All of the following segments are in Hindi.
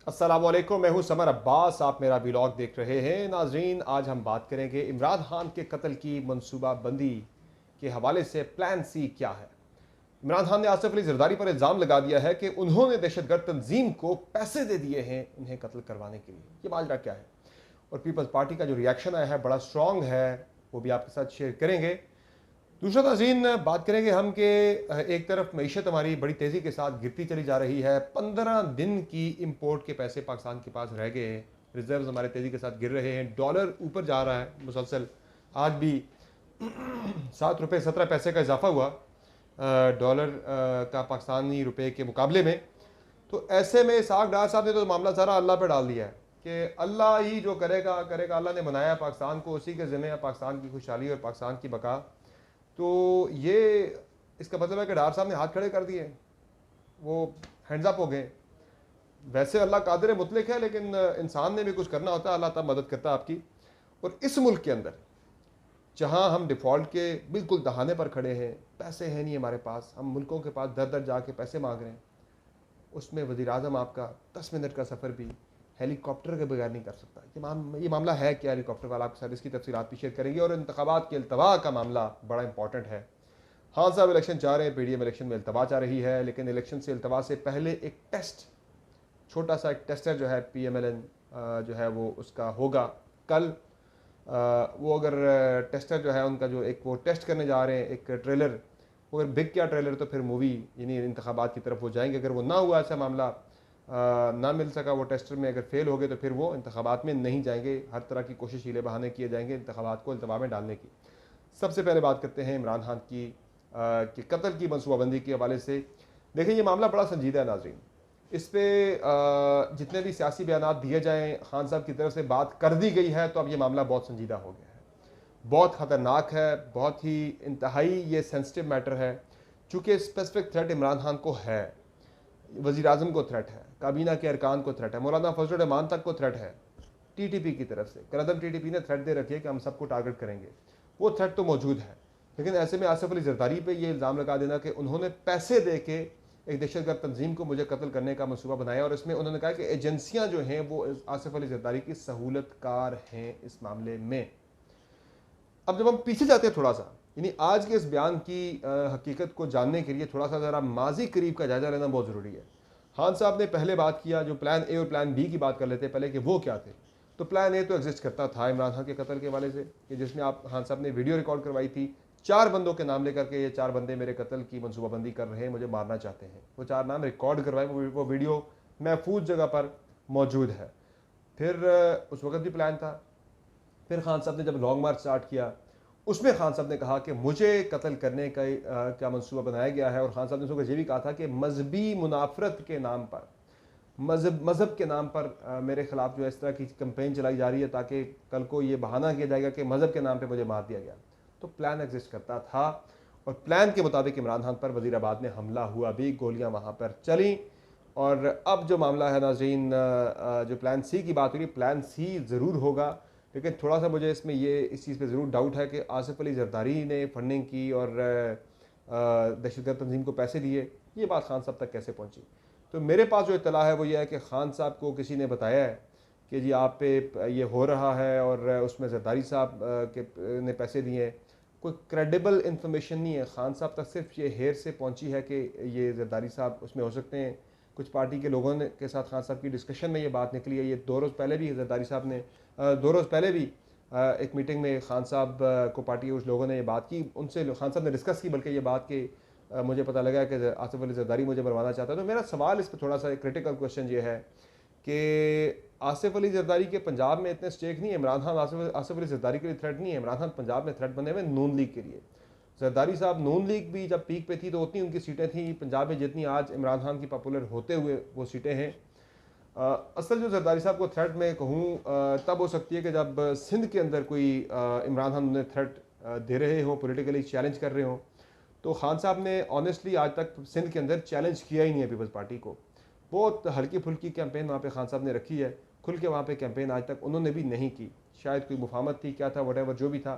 अस्सलामुअलैकुम, मैं हूं समर अब्बास। आप मेरा व्लॉग देख रहे हैं। नाजरीन, आज हम बात करेंगे इमरान खान के कत्ल की मंसूबाबंदी के हवाले से प्लान सी क्या है। इमरान खान ने आसिफ अली जरदारी पर इल्ज़ाम लगा दिया है कि उन्होंने दहशतगर्द तंजीम को पैसे दे दिए हैं उन्हें कत्ल करवाने के लिए। ये माजरा क्या है और पीपल्स पार्टी का जो रिएक्शन आया है बड़ा स्ट्रॉन्ग है, वो भी आपके साथ शेयर करेंगे। दूसरा नाज़रीन, बात करेंगे हम कि एक तरफ मईशत हमारी बड़ी तेज़ी के साथ गिरती चली जा रही है। 15 दिन की इम्पोर्ट के पैसे पाकिस्तान के पास रह गए हैं। रिजर्व्स हमारे तेज़ी के साथ गिर रहे हैं। डॉलर ऊपर जा रहा है मुसलसल। आज भी 7 रुपये 17 पैसे का इजाफा हुआ डॉलर का पाकिस्तानी रुपए के मुकाबले में। तो ऐसे में इसहाक डार साहब ने तो मामला सारा अल्लाह पे डाल दिया है कि अल्लाह ही जो करेगा करेगा। अल्लाह ने बनाया पाकिस्तान को, उसी के ज़िम्मे है पाकिस्तान की खुशहाली और पाकिस्तान की बका। तो ये इसका मतलब है कि डार साहब ने हाथ खड़े कर दिए, वो हैंड्स अप हो गए। वैसे अल्लाह कादिर मुतलक है, लेकिन इंसान ने भी कुछ करना होता है, अल्लाह तब मदद करता है आपकी। और इस मुल्क के अंदर जहाँ हम डिफ़ॉल्ट के बिल्कुल दहाने पर खड़े हैं, पैसे हैं नहीं हमारे पास, हम मुल्कों के पास दर दर जाके पैसे मांग रहे हैं, उसमें वज़ीर आज़म आपका 10 मिनट का सफ़र भी हेलीकॉप्टर के बगैर नहीं कर सकता। ये मामला है क्या हेलीकॉप्टर वाला, आपके साथ इसकी तफसीलात भी शेयर करेंगे। और इंतखाबात के अल्तवा का मामला बड़ा इंपॉर्टेंट है। हाँ साहब इलेक्शन चाह रहे हैं, पीडीएम इलेक्शन में अल्तवा चाह रही है, लेकिन इलेक्शन से अल्तवा से पहले एक टेस्ट, छोटा सा एक टेस्टर जो है PMLN जो है वो उसका होगा कल। वो अगर टेस्टर जो है उनका जो एक वो टेस्ट करने जा रहे हैं एक ट्रेलर, वो अगर बिक गया ट्रेलर तो फिर मूवी यानी इंतखाबात की तरफ वो जाएंगे। अगर वो ना हुआ ऐसा मामला, ना मिल सका वो टेस्टर में, अगर फेल हो गए तो फिर वो इंतखाबात में नहीं जाएंगे। हर तरह की कोशिश हीले बहाने किए जाएंगे इंतखाबात को अल्तवा में डालने की। सबसे पहले बात करते हैं इमरान खान की कि कत्ल की मनसूबाबंदी के हवाले से। देखिए ये मामला बड़ा संजीदा है नाज़रीन। इस पर जितने भी सियासी बयान दिए जाएँ, खान साहब की तरफ से बात कर दी गई है, तो अब ये मामला बहुत संजीदा हो गया है, बहुत ख़तरनाक है, बहुत ही इंतहाई ये सेंसिटिव मैटर है। चूँकि स्पेसिफिक थ्रेट इमरान खान को है, वज़ीर आज़म को थ्रेट है, काबीना के अरकान को थ्रेट है, मौलाना फजल रहमान तक को थ्रेट है। TTP की तरफ से कलदम TTP ने थ्रेट दे रखी है कि हम सबको टारगेट करेंगे। वो थ्रेट तो मौजूद है, लेकिन ऐसे में आसिफ अली जरदारी पे ये इल्ज़ाम लगा देना कि उन्होंने पैसे दे के एक दहशतगर्द तंजीम को मुझे कत्ल करने का मनसूबा बनाया, और इसमें उन्होंने कहा कि एजेंसियां जो हैं वो आसिफ अली जरदारी की सहूलतकार हैं इस मामले में। अब जब हम पीछे जाते हैं थोड़ा सा, यानी आज के इस बयान की हकीकत को जानने के लिए थोड़ा सा ज़रा माजी करीब का जायजा लेना बहुत ज़रूरी है। खान साहब ने पहले बात किया, जो प्लान ए और प्लान बी की बात कर लेते हैं पहले कि वो क्या थे। तो प्लान ए तो एग्जिस्ट करता था इमरान खान के कत्ल के हवाले से, कि जिसमें आप खान साहब ने वीडियो रिकॉर्ड करवाई थी 4 बंदों के नाम लेकर के, ये 4 बंदे मेरे कत्ल की मनसूबाबंदी कर रहे हैं, मुझे मारना चाहते हैं। वो 4 नाम रिकॉर्ड करवाए, वो वीडियो महफूज जगह पर मौजूद है। फिर उस वक्त भी प्लान था। फिर खान साहब ने जब लॉन्ग मार्च स्टार्ट किया, उसमें खान साहब ने कहा कि मुझे कत्ल करने का क्या मनसूबा बनाया गया है। और खान साहब ने उसको ये भी कहा था कि मजहबी मुनाफरत के नाम पर, मज़हब के नाम पर मेरे खिलाफ जो है इस तरह की कंपेन चलाई जा रही है, ताकि कल को ये बहाना किया जाएगा कि मज़हब के नाम पर मुझे मार दिया गया। तो प्लान एग्जिस्ट करता था, और प्लान के मुताबिक इमरान खान पर वज़ीराबाद में हमला हुआ भी, गोलियाँ वहाँ पर चली। और अब जो मामला है नाज़रीन, जो प्लान सी की बात हुई, प्लान सी ज़रूर होगा, लेकिन थोड़ा सा मुझे इसमें ये इस चीज़ पे ज़रूर डाउट है कि आसिफ अली जरदारी ने फंडिंग की और दहशतगर्द तंजीम को पैसे दिए, ये बात खान साहब तक कैसे पहुंची। तो मेरे पास जो इतला है वो ये है कि खान साहब को किसी ने बताया है कि जी आप पे ये हो रहा है, और उसमें जरदारी साहब के ने पैसे दिए। कोई क्रेडिबल इन्फॉर्मेशन नहीं है, खान साहब तक सिर्फ ये हेर से पहुंची है कि ये जरदारी साहब उसमें हो सकते हैं। कुछ पार्टी के लोगों ने के साथ खान साहब की डिस्कशन में ये बात निकली है। ये 2 रोज़ पहले भी जरदारी साहब ने 2 रोज़ पहले भी एक मीटिंग में खान साहब को पार्टी के उस लोगों ने ये बात की, उनसे खान साहब ने डिस्कस की, बल्कि ये बात कि मुझे पता लगा कि आसिफ अली जरदारी मुझे मरवाना चाहता है। तो मेरा सवाल इस पर थोड़ा सा क्रिटिकल क्वेश्चन ये है कि आसिफ अली जरदारी के पंजाब में इतने स्टेक नहीं है। इमरान खान आसिफ अली जरदारी के लिए थ्रेट नहीं है। इमरान खान पंजाब में थ्रेट बने हुए नून लीग के लिए। जरदारी साहब नून लीग भी जब पीक पे थी तो उतनी उनकी सीटें थी पंजाब में जितनी आज इमरान खान की पॉपुलर होते हुए वो सीटें हैं। असल जो जरदारी साहब को थ्रेट मैं कहूँ तब हो सकती है कि जब सिंध के अंदर कोई इमरान खान उन्हें थ्रेट दे रहे हों, पॉलिटिकली चैलेंज कर रहे हों। तो खान साहब ने ऑनेस्टली आज तक सिंध के अंदर चैलेंज किया ही नहीं है पीपल्स पार्टी को। बहुत हल्की फुल्की कैंपेन वहाँ पे खान साहब ने रखी है, खुल के वहाँ पे कैंपेन आज तक उन्होंने भी नहीं की। शायद कोई मुफाहमत थी, क्या था, वटेवर जो भी था,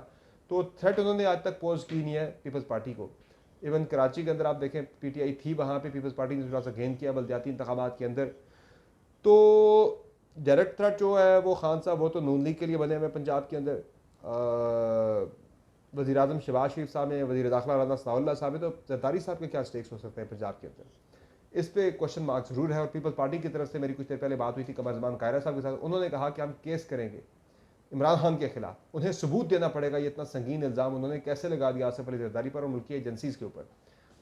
तो थ्रेट उन्होंने आज तक पोज की नहीं है पीपल्स पार्टी को। इवन कराची के अंदर आप देखें PTI थी, वहाँ पे पीपल्स पार्टी ने थोड़ा सा गेन किया बल्दियाती इंतखाबात के अंदर। तो डायरेक्ट थ्रेट जो है वो खान साहब वो तो नून लीग के लिए बने हुए पंजाब के अंदर। वज़ीर आज़म शहबाज शरीफ साहब हैं, वज़ीर दाखिला राना सनाउल्लाह साहब हैं, तो जरदारी साहब के क्या स्टेक्स हो सकते हैं पंजाब के अंदर, इस पे क्वेश्चन मार्क ज़रूर है। और पीपल्स पार्टी की तरफ से मेरी कुछ देर पहले बात हुई थी कमर ज़मान कायरा साहब के साथ, उन्होंने कहा कि हम केस करेंगे इमरान खान के खिलाफ, उन्हें सबूत देना पड़ेगा। ये इतना संगीन इल्ज़ाम उन्होंने कैसे लगा दिया आसिफ अली जरदारी पर और मुल्की एजेंसीज़ के ऊपर।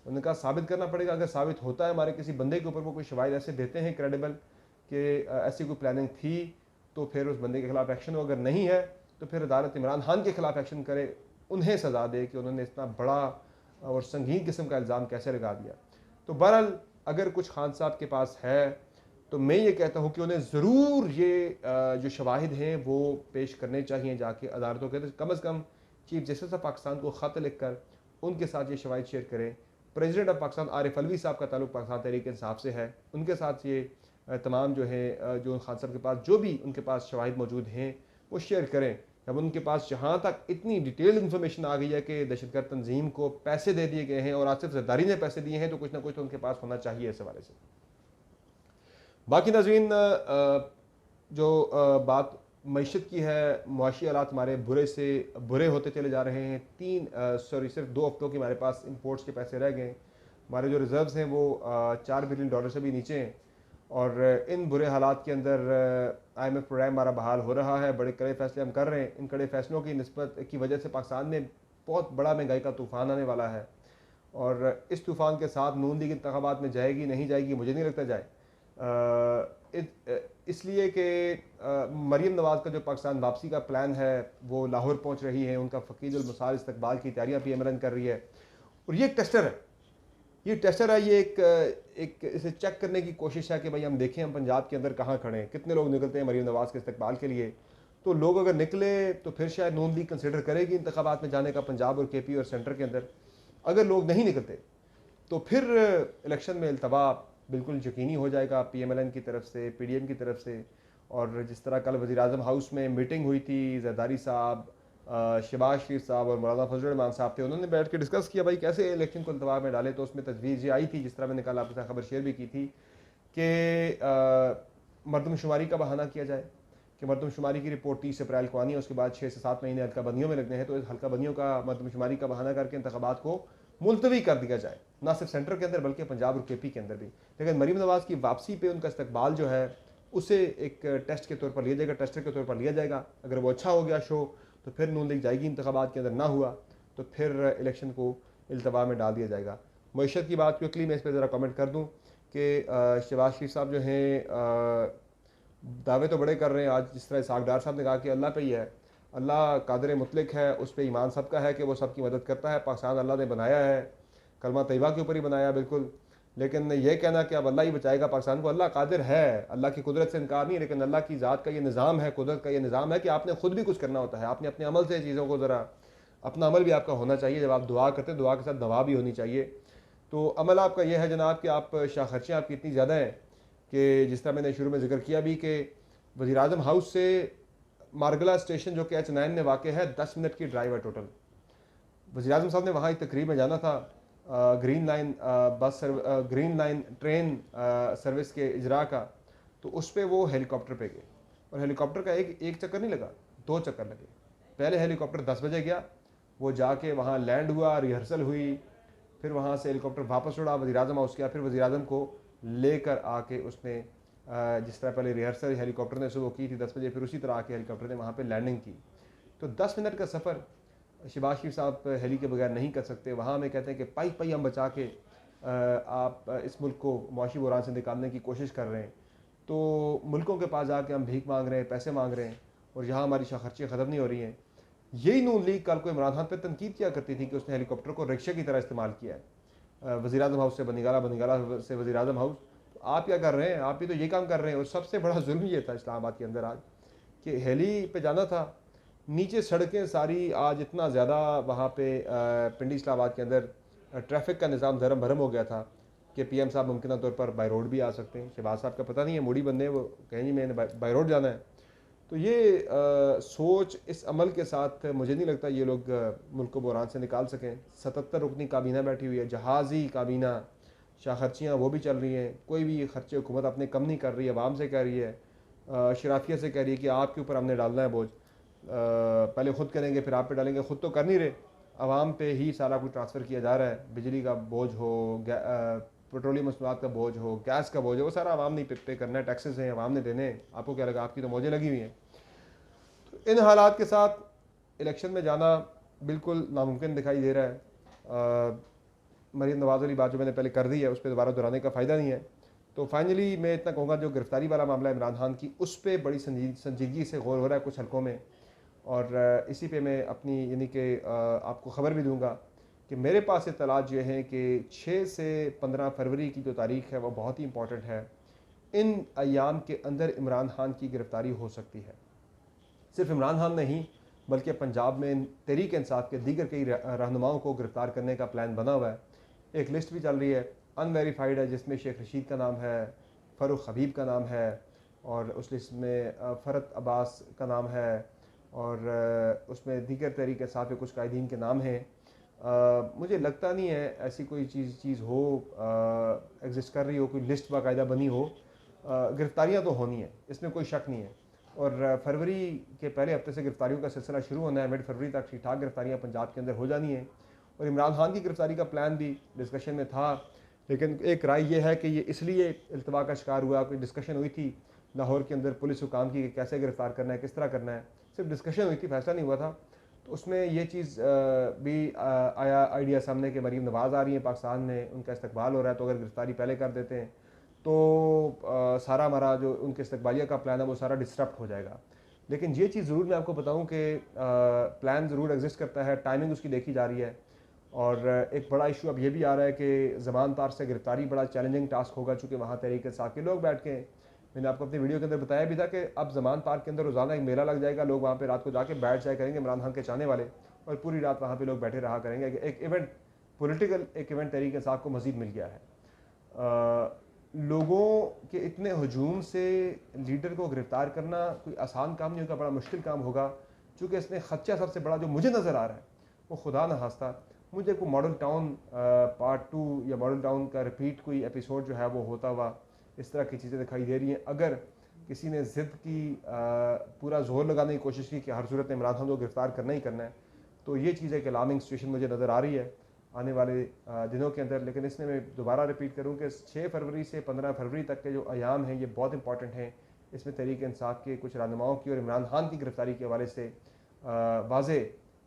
उन्होंने कहा साबित करना पड़ेगा, अगर साबित होता है हमारे किसी बंदे के ऊपर वो कोई शवाहिद ऐसे देते हैं क्रेडिबल कि ऐसी कोई प्लानिंग थी, तो फिर उस बंदे के खिलाफ एक्शन हो। अगर नहीं है तो फिर अदालत इमरान खान के खिलाफ एक्शन करे, उन्हें सज़ा दे कि उन्होंने इतना बड़ा और संगीन किस्म का इल्ज़ाम कैसे लगा दिया। तो बहरहाल अगर कुछ खान साहब के पास है तो मैं ये कहता हूँ कि उन्हें ज़रूर ये जो शवाहिद हैं वो पेश करने चाहिए जाके अदालतों के, तो कम अज़ कम चीफ जस्टिस ऑफ पाकिस्तान को ख़त लिख कर उनके साथ ये शवाहिद शेयर करें। प्रेसिडेंट ऑफ पाकिस्तान आरिफ अलवी साहब का ताल्लुक पाकिस्तान तहरीक इंसाफ से है, उनके साथ ये तमाम जो है जो खान साहब के पास जो भी उनके पास शवाहिद मौजूद हैं वो शेयर करें। अब उनके पास जहाँ तक इतनी डिटेल इन्फॉर्मेशन आ गई है कि दहशतगर्द तंजीम को पैसे दे दिए गए हैं और आसिफ जरदारी ने पैसे दिए हैं, तो कुछ ना कुछ तो उनके पास होना चाहिए इस हवाले से। बाकी नाज़रीन, जो बात मईशत की है, मुआशी हालात हमारे बुरे से बुरे होते चले जा रहे हैं। सिर्फ 2 हफ्तों के हमारे पास इंपोर्ट्स के पैसे रह गए। हमारे जो रिज़र्व्स हैं वो $4 बिलियन से भी नीचे हैं और इन बुरे हालात के अंदर IMF प्रोग्राम हमारा बहाल हो रहा है। बड़े कड़े फैसले हम कर रहे हैं। इन कड़े फैसलों की निस्बत की वजह से पाकिस्तान में बहुत बड़ा महंगाई का तूफ़ान आने वाला है और इस तूफ़ान के साथ नून लीग इंतखाबात में जाएगी नहीं जाएगी मुझे नहीं लगता जाए, इसलिए कि मरीम नवाज़ का जो पाकिस्तान वापसी का प्लान है वो लाहौर पहुंच रही है। उनका फ़कीदुल मसाल इस्तकबाल की तैयारियां PMLN कर रही है और ये एक टेस्टर है, ये टेस्टर है। ये एक इसे चेक करने की कोशिश है कि भाई हम देखें हम पंजाब के अंदर कहाँ खड़े हैं, कितने लोग निकलते हैं मरीम नवाज़ के इस्तकबाल के लिए। तो लोग अगर निकले तो फिर शायद नून लीग कंसिडर करेगी इंतखाबात में जाने का पंजाब और KP और सेंटर के अंदर। अगर लोग नहीं निकलते तो फिर इलेक्शन में इल्तवा बिल्कुल यकीनी हो जाएगा PMLN की तरफ से, PDM की तरफ से। और जिस तरह कल वज़ीर आज़म हाउस में मीटिंग हुई थी, जरदारी साहब, शहबाज शरीफ साहब और मौलाना फजल रहमान साहब थे, उन्होंने बैठ के डिस्कस किया भाई कैसे इलेक्शन को इल्तवा में डाले। तो उसमें तजवीज़ ये आई थी, जिस तरह मैंने कल आपके साथ खबर शेयर भी की थी, कि मरदमशुमारी का बहाना किया जाए कि मरदमशुमारी की रिपोर्ट 30 अप्रैल को आनी है, उसके बाद 6 से 7 महीने हल्का बंदियों में लगने हैं। तो इस हल्का बंदियों का मरदमशुमारी का बहाना करके इंतखाबात को मुलतवी कर दिया जाए, ना सिर्फ सेंटर के अंदर बल्कि पंजाब और KP के अंदर भी। लेकिन मरीम नवाज़ की वापसी पे उनका इस्तकबाल जो है उसे एक टेस्ट के तौर पर लिया जाएगा, टेस्टर के तौर पर लिया जाएगा। अगर वो अच्छा हो गया शो तो फिर नून लीग जाएगी इंतखाबात के अंदर, ना हुआ तो फिर इलेक्शन को इल्तवा में डाल दिया जाएगा। मईशत की बात क्विकली मैं इस पर ज़रा कमेंट कर दूँ कि शहबाज शरीफ साहब जो हैं दावे तो बड़े कर रहे हैं। आज जिस तरह इसहाक डार साहब ने कहा कि अल्लाह पे ही है, अल्लाह कादिर मुतलक है, उस पर ईमान सबका है कि वो सबकी मदद करता है। पाकिस्तान अल्लाह ने बनाया है, कलमा तैयबा के ऊपर ही बनाया बिल्कुल। लेकिन ये कहना कि अब अल्लाह ही बचाएगा पाकिस्तान को, अल्लाह कादिर है, अल्लाह की कुदरत से इनकार नहीं, लेकिन अल्लाह की ज़ात का ये निज़ाम है, कुदरत का ये निज़ाम है कि आपने खुद भी कुछ करना होता है। आपने अपने अमल से चीज़ों को ज़रा, अपना अमल भी आपका होना चाहिए। जब आप दुआ करते हैं दुआ के साथ दवा भी होनी चाहिए। तो अमल आपका यह है जनाब कि आप शाह खर्चियाँ आपकी इतनी ज़्यादा हैं कि जिस तरह मैंने शुरू में जिक्र किया भी कि वज़ीर आज़म हाउस से मारगला स्टेशन जो कि H9 में वाक़ है 10 मिनट की ड्राइव है टोटल। वज़ीर आज़म साहब ने वहाँ एक तकरीब में जाना था, ग्रीन लाइन ट्रेन सर्विस के इजरा का, तो उस पर वो हेलीकॉप्टर पे गए और हेलीकॉप्टर का एक चक्कर नहीं लगा, 2 चक्कर लगे। पहले हेलीकॉप्टर 10 बजे गया, वो जाके वहाँ लैंड हुआ, रिहर्सल हुई, फिर वहाँ से हेलीकॉप्टर वापस उड़ा, वज़ीर आज़म हाउस गया, फिर वज़ीर आज़म को लेकर आके उसने जिस तरह पहले रिहर्सल हेलीकॉप्टर ने सुबह की थी 10 बजे, फिर उसी तरह आके हेलीकॉप्टर ने वहाँ पे लैंडिंग की। तो 10 मिनट का सफ़र शहबाज शरीफ साहब हेली के बगैर नहीं कर सकते। वहाँ में कहते हैं कि पाई पाई हम बचा के आप इस मुल्क को मुआशी बुरान से निकालने की कोशिश कर रहे हैं। तो मुल्कों के पास जाके हम भीख मांग रहे हैं, पैसे मांग रहे हैं और यहाँ हमारी खर्चे ख़त्म नहीं हो रही हैं। यही नून लीग कल को इमरान खान पर तनकीद किया करती थी कि उसने हेलीकॉप्टर को रिक्शे की तरह इस्तेमाल किया है, वज़ीर आज़म हाउस से बनिगाला, बनिगाला से वज़ीर आज़म हाउस। आप क्या कर रहे हैं? आप भी तो ये काम कर रहे हैं। और सबसे बड़ा जुल्म ये था इस्लामाबाद के अंदर आज कि हेली पे जाना था, नीचे सड़कें सारी आज इतना ज़्यादा वहाँ पे पिंडी इस्लामाबाद के अंदर ट्रैफिक का निज़ाम धर्म भरम हो गया था कि PM साहब मुमकिन तौर पर बाई रोड भी आ सकते हैं। शहबाज साहब का पता नहीं है, मूडी बंदे वो कहें जी मैंने बाई रोड जाना है। तो ये सोच, इस अमल के साथ मुझे नहीं लगता ये लोग मुल्क को बुरान से निकाल सकें। 77 रुकनी काबीना बैठी हुई है, जहाज़ी काबीना, शाह खर्चियाँ वो भी चल रही हैं, कोई भी खर्चे हुकूमत अपने कम नहीं कर रही है, आवाम से कह रही है, शराफिया से कह रही है कि आपके ऊपर हमने डालना है बोझ, पहले ख़ुद करेंगे फिर आप पे डालेंगे, ख़ुद तो कर नहीं रहे, आवाम पे ही सारा कुछ ट्रांसफ़र किया जा रहा है। बिजली का बोझ हो, पेट्रोलियम मसनूआत का बोझ हो, गैस का बोझ हो, वो सारा आवाम नहीं पे करना है, टैक्सेस हैं आवाम ने देने हैं, आपको क्या लगा, आपकी तो मौजें लगी हुई हैं। तो इन हालात के साथ इलेक्शन में जाना बिल्कुल नामुमकिन दिखाई दे रहा है। मरीम नवाज़ वाली बात जो मैंने पहले कर दी है उस पर दोबारा दोहराने का फ़ायदा नहीं है। तो फाइनली मैं इतना कहूँगा, जो गिरफ्तारी वाला मामला है इमरान खान की, उस पर बड़ी संजीदगी से गौर हो रहा है कुछ हलकों में, और इसी पे मैं अपनी यानी कि आपको ख़बर भी दूंगा कि मेरे पास इत्तलात ये हैं कि 6 से 15 फरवरी की जो तारीख़ है वो बहुत ही इंपॉर्टेंट है। इन अयाम के अंदर इमरान खान की गिरफ़्तारी हो सकती है। सिर्फ इमरान खान नहीं बल्कि पंजाब में तहरीक इंसाफ के दीगर कई रहनुमाओं को गिरफ़्तार करने का प्लान बना हुआ है। एक लिस्ट भी चल रही है अनवेरीफाइड है, जिसमें शेख रशीद का नाम है, फ़ारूक हबीब का नाम है, और उस लिस्ट में फ़रत अब्बास का नाम है, और उसमें दीगर तहरीक इंसाफ के कुछ कायदीन के नाम हैं। मुझे लगता नहीं है ऐसी कोई चीज़ हो, एग्जिस्ट कर रही हो, कोई लिस्ट बाकायदा बनी हो। गिरफ्तारियाँ तो होनी है, इसमें कोई शक नहीं है, और फरवरी के पहले हफ्ते से गिरफ्तारियों का सिलसिला शुरू होना है। मिड फरवरी तक ठीक ठाक गिरफ्तारियाँ पंजाब के अंदर हो जानी है, और इमरान खान की गिरफ्तारी का प्लान भी डिस्कशन में था, लेकिन एक राय ये है कि ये इसलिए इल्तवा का शिकार हुआ, कोई डिस्कशन हुई थी लाहौर के अंदर पुलिस हुकाम की कि कैसे गिरफ़्तार करना है, किस तरह करना है, सिर्फ डिस्कशन हुई थी, फैसला नहीं हुआ था। तो उसमें ये चीज़ भी आया आइडिया सामने कि मरीम नवाज़ आ रही है पाकिस्तान में, उनका इस्तकबाल हो रहा है, तो अगर गिरफ्तारी पहले कर देते हैं तो सारा हमारा जो उनके इस्तकबालिया का प्लान है वो सारा डिस्टर्ब हो जाएगा। लेकिन ये चीज़ ज़रूर मैं आपको बताऊँ कि प्लान ज़रूर एग्जिस्ट करता है, टाइमिंग उसकी देखी जा रही है, और एक बड़ा इशू अब ये भी आ रहा है कि ज़मान तार से गिरफ्तारी बड़ा चैलेंजिंग टास्क होगा, चूँकि वहाँ तहरीक इंसाफ के लोग बैठ के, मैंने आपको अपनी वीडियो के अंदर बताया भी था कि अब ज़मान पार्क के अंदर रोज़ाना एक मेला लग जाएगा, लोग वहाँ पे रात को जाके बैठ जाया करेंगे इमरान खान के चाहने वाले, और पूरी रात वहाँ पे लोग बैठे रहा करेंगे। एक इवेंट, पॉलिटिकल एक इवेंट तहरीक इंसाफ को मज़ीद मिल गया है। लोगों के इतने हजूम से लीडर को गिरफ़्तार करना कोई आसान काम नहीं होगा, बड़ा मुश्किल काम होगा, चूँकि इसमें ख़दशा सबसे बड़ा जो मुझे नज़र आ रहा है वो खुदा न खास्ता मुझे कोई मॉडल टाउन पार्ट 2 या मॉडल टाउन का रिपीट कोई एपिसोड जो है वो होता हुआ इस तरह की चीज़ें दिखाई दे रही हैं। अगर किसी ने ज़िद की, पूरा जोर लगाने की कोशिश की कि हर सूरत में इमरान खान को गिरफ़्तार करना ही करना है, तो ये चीज़ एक अलार्मिंग सिचुएशन मुझे नज़र आ रही है आने वाले दिनों के अंदर। लेकिन इसमें मैं दोबारा रिपीट करूँ कि 6 फरवरी से 15 फरवरी तक के जो अयाम हैं ये बहुत इंपॉर्टेंट हैं। इसमें तहरीक इंसाफ के कुछ रहनुमाओं की और इमरान खान की गिरफ़्तारी के हवाले से वाज़े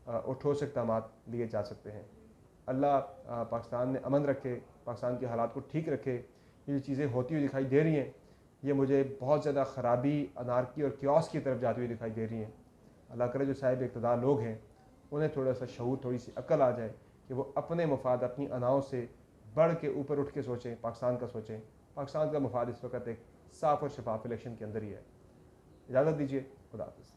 और ठोस इक़दामात लिए जा सकते हैं। अल्लाह पाकिस्तान में अमन रखे, पाकिस्तान के हालात को ठीक रखे। ये जो चीज़ें होती हुई दिखाई दे रही हैं ये मुझे बहुत ज़्यादा ख़राबी, अनारकी और क्योस की तरफ जाती हुई दिखाई दे रही हैं। अल्लाह करे जो साहिब इक़्तिदार लोग हैं उन्हें थोड़ा सा शऊर, थोड़ी सी अक्ल आ जाए कि वो अपने मफाद, अपनी अनाओं से बढ़ के ऊपर उठ के सोचें, पाकिस्तान का सोचें। पाकिस्तान का मफाद इस वक्त एक साफ़ और शफाफ इलेक्शन के अंदर ही है। इजाज़त दीजिए, खुदा हाफ़िज़।